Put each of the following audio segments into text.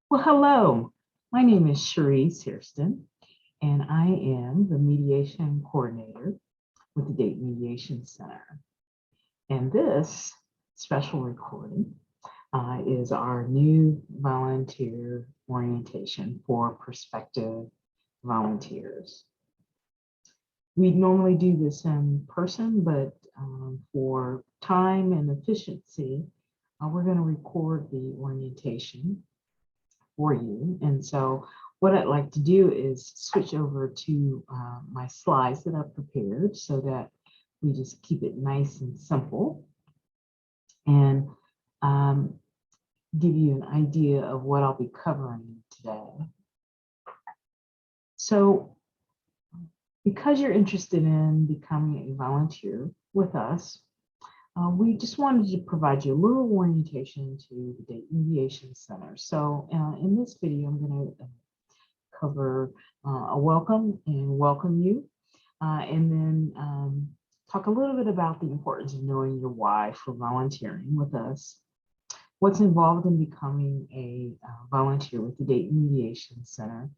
Well, hello. My name is Cherise Hairston, and I am the mediation coordinator with the Dayton Mediation Center. And this special recording is our new volunteer orientation for prospective volunteers. We normally do this in person, but for time and efficiency, we're going to record the orientation for you. And so what I'd like to do is switch over to my slides that I've prepared so that we just keep it nice and simple and give you an idea of what I'll be covering today. So because you're interested in becoming a volunteer with us, we just wanted to provide you a little orientation to the Dayton Mediation Center. So in this video, I'm going to cover a welcome and welcome you, and then talk a little bit about the importance of knowing your why for volunteering with us, what's involved in becoming a volunteer with the Dayton Mediation Center,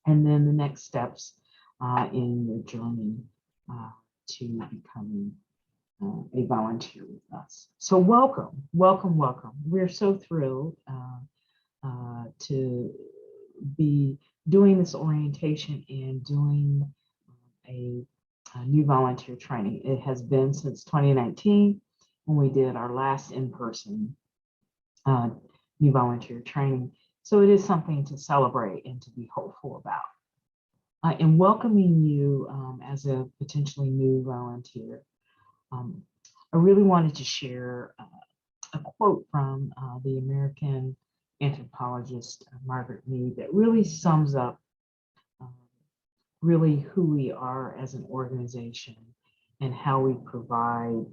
and then the next steps in your journey to becoming a volunteer with us. So welcome, welcome, welcome. We're so thrilled to be doing this orientation and doing a new volunteer training. It has been since 2019 when we did our last in-person new volunteer training. So it is something to celebrate and to be hopeful about. And welcoming you as a potentially new volunteer. I really wanted to share a quote from the American anthropologist Margaret Mead that really sums up really who we are as an organization and how we provide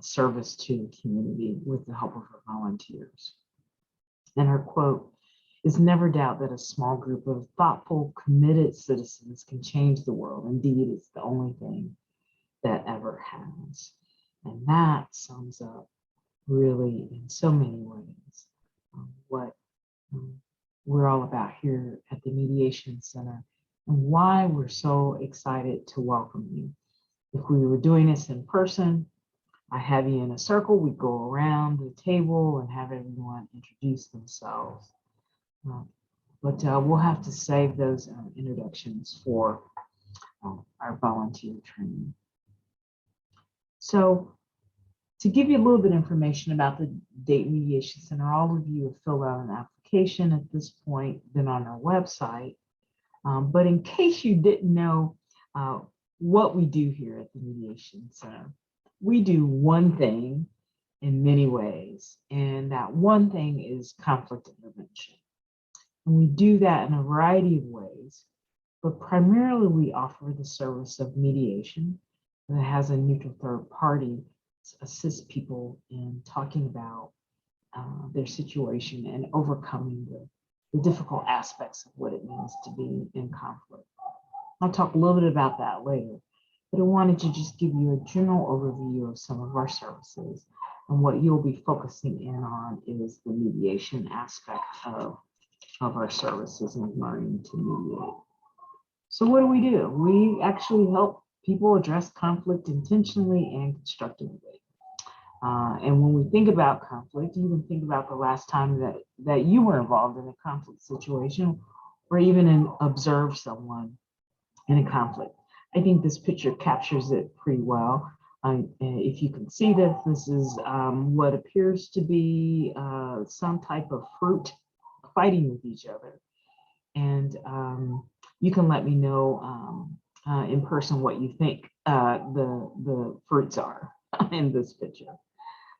service to the community with the help of our volunteers. And her quote is, "Never doubt that a small group of thoughtful, committed citizens can change the world. Indeed, it's the only thing that ever has." And that sums up really in so many ways what we're all about here at the Mediation Center and why we're so excited to welcome you. If we were doing this in person, I have you in a circle, we go around the table and have everyone introduce themselves. But we'll have to save those introductions for our volunteer training. So to give you a little bit of information about the Dayton Mediation Center, all of you have filled out an application at this point, been on our website. But in case you didn't know what we do here at the Mediation Center, we do one thing in many ways, and that one thing is conflict intervention. And we do that in a variety of ways, but primarily we offer the service of mediation that has a neutral third party to assist people in talking about their situation and overcoming the difficult aspects of what it means to be in conflict. I'll talk a little bit about that later, but I wanted to just give you a general overview of some of our services, and what you'll be focusing in on is the mediation aspect of our services and learning to mediate. So what do? We actually help people address conflict intentionally and constructively. And when we think about conflict, even think about the last time that you were involved in a conflict situation, or even observed someone in a conflict. I think this picture captures it pretty well. If you can see this, this is what appears to be some type of fruit fighting with each other. And you can let me know in person what you think the fruits are in this picture.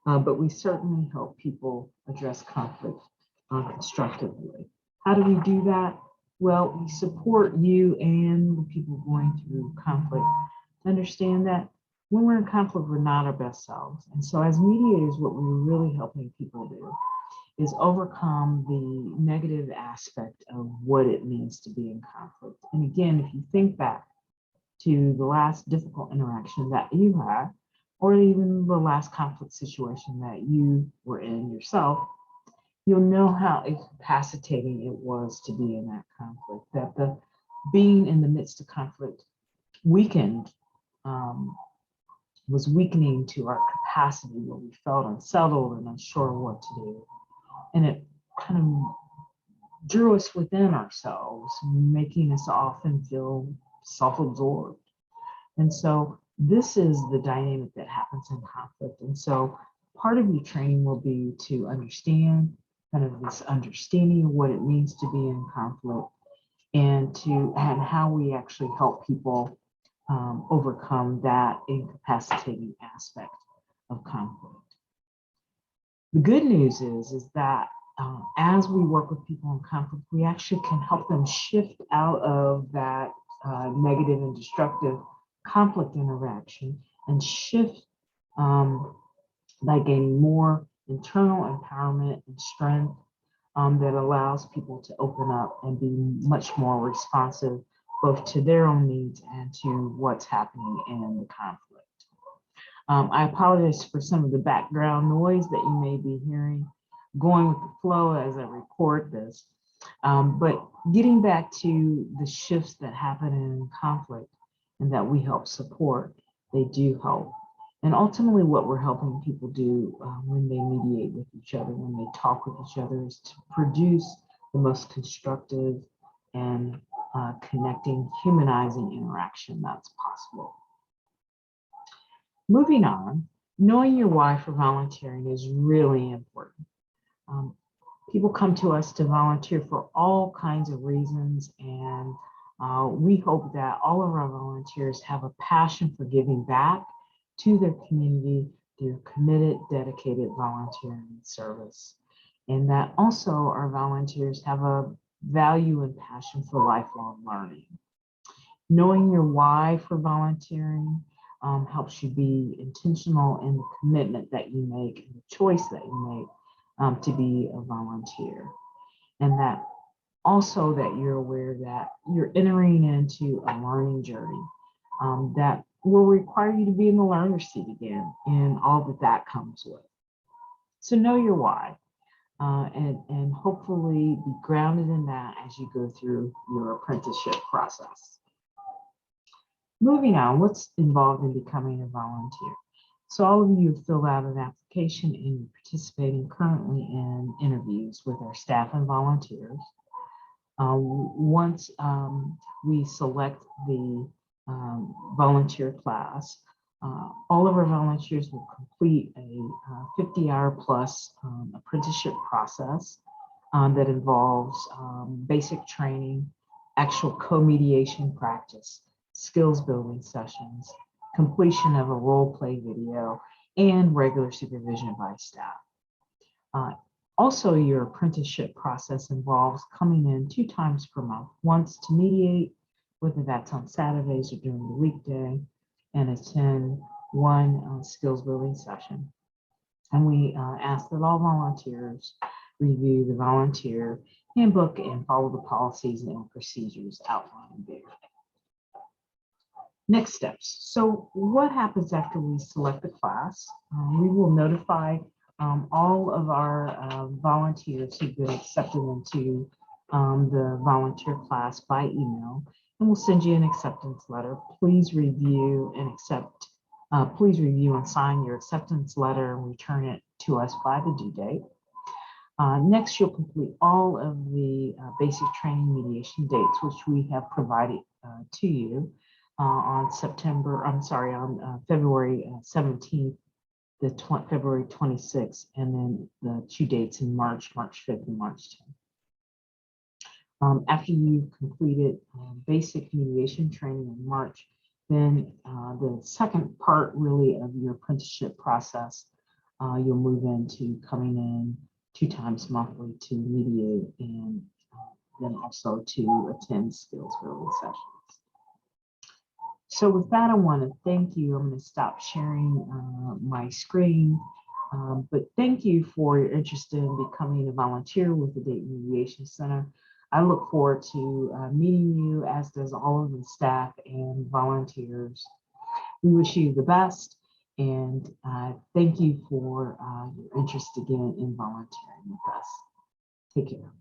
But we certainly help people address conflict constructively. How do we do that? Well, we support you and the people going through conflict to understand that when we're in conflict, we're not our best selves. And so as mediators, what we're really helping people do is overcome the negative aspect of what it means to be in conflict. And again, if you think back to the last difficult interaction that you had, or even the last conflict situation that you were in yourself, you'll know how incapacitating it was to be in that conflict, that the being in the midst of conflict weakened, um, was weakening to our capacity, where we felt unsettled and unsure what to do. And it kind of drew us within ourselves, making us often feel self-absorbed. And so this is the dynamic that happens in conflict. And so part of your training will be to understand kind of this understanding of what it means to be in conflict, and how we actually help people overcome that incapacitating aspect of conflict. The good news is that as we work with people in conflict, we actually can help them shift out of that negative and destructive conflict interaction and shift by gaining more internal empowerment and strength that allows people to open up and be much more responsive both to their own needs and to what's happening in the conflict. I apologize for some of the background noise that you may be hearing, going with the flow as I record this. But getting back to the shifts that happen in conflict and that we help support, they do help. And ultimately what we're helping people do when they mediate with each other, when they talk with each other, is to produce the most constructive and connecting, humanizing interaction that's possible. Moving on, knowing your why for volunteering is really important. People come to us to volunteer for all kinds of reasons, and we hope that all of our volunteers have a passion for giving back to their community through committed, dedicated volunteering service. And that also our volunteers have a value and passion for lifelong learning. Knowing your why for volunteering helps you be intentional in the commitment that you make and the choice that you make to be a volunteer. And that also that you're aware that you're entering into a learning journey that will require you to be in the learner seat again and all that that comes with. So know your why and hopefully be grounded in that as you go through your apprenticeship process. Moving on, what's involved in becoming a volunteer? So all of you have filled out an application and you're participating currently in interviews with our staff and volunteers. Once we select the volunteer class, all of our volunteers will complete a 50-hour plus apprenticeship process that involves basic training, actual co-mediation practice, skills building sessions, completion of a role play video, and regular supervision by staff. Also, your apprenticeship process involves coming in 2 times per month, once to mediate, whether that's on Saturdays or during the weekday, and attend one skills building session. And we ask that all volunteers review the volunteer handbook and follow the policies and procedures outlined there. Next steps. So what happens after we select the class? We will notify all of our volunteers who've been accepted into the volunteer class by email, and we'll send you an acceptance letter. Please review and accept. Please review and sign your acceptance letter and return it to us by the due date. Next, you'll complete all of the basic training mediation dates, which we have provided to you on February 17th, February 26th, and then the 2 dates in March 5th and March 10th. After you've completed basic mediation training in March, then the second part really of your apprenticeship process, you'll move into coming in 2 times monthly to mediate and then also to attend skills building sessions. So with that, I want to thank you. I'm going to stop sharing my screen, but thank you for your interest in becoming a volunteer with the Dayton Mediation Center. I look forward to meeting you, as does all of the staff and volunteers. We wish you the best, and thank you for your interest again in volunteering with us. Take care.